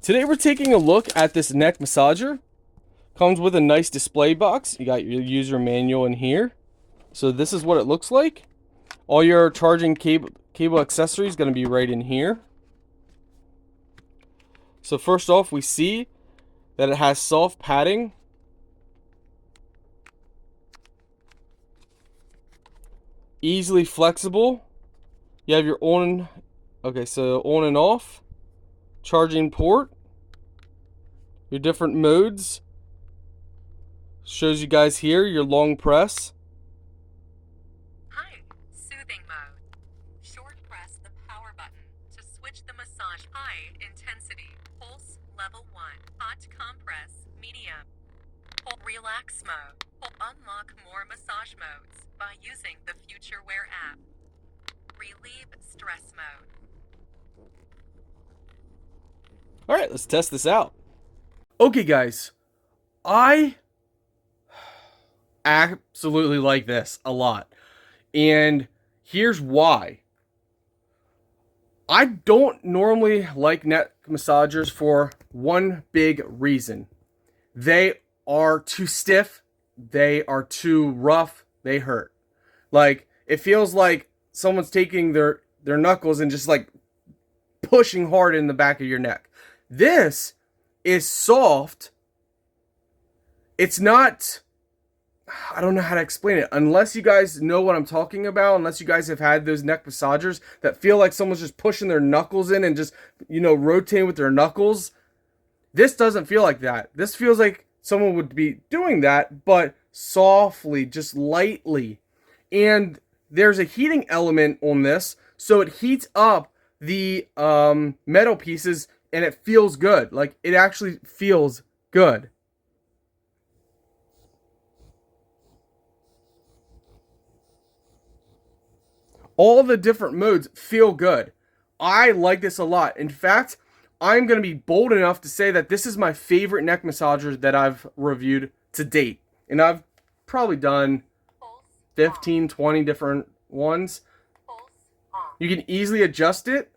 Today we're taking a look at this neck massager. Comes with a nice display box. You got your user manual in here. So this is what it looks like. All your charging cable accessories going to be right in here. So first off, we see that it has soft padding. Easily flexible. You have your on and off charging port. Your different modes. Shows you guys here your long press. High soothing mode. Short press the power button to switch the massage. High intensity pulse level 1. Hot compress medium. Relax mode. Unlock more massage modes by using the FutureWear app. Relieve stress mode. Alright, let's test this out. Okay guys, I absolutely like this a lot. And here's why. I don't normally like neck massagers for one big reason. They are too stiff, they are too rough, they hurt. Like, it feels like someone's taking their knuckles and just like pushing hard in the back of your neck. This is soft. It's not, I don't know how to explain it. Unless you guys know what I'm talking about, unless you guys have had those neck massagers that feel like someone's just pushing their knuckles in and just, rotating with their knuckles. This doesn't feel like that. This feels like someone would be doing that, but softly, just lightly. And there's a heating element on this, so it heats up the metal pieces and it feels good. Like, it actually feels good. All the different modes feel good. I like this a lot. In fact, I'm going to be bold enough to say that this is my favorite neck massager that I've reviewed to date. And I've probably done 15, 20 different ones. You can easily adjust it.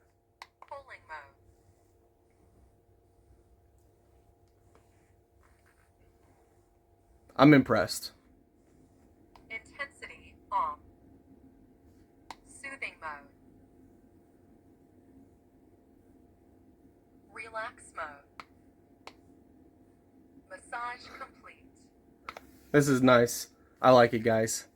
I'm impressed. Intensity off. Soothing mode. Relax mode. Massage complete. This is nice. I like it, guys.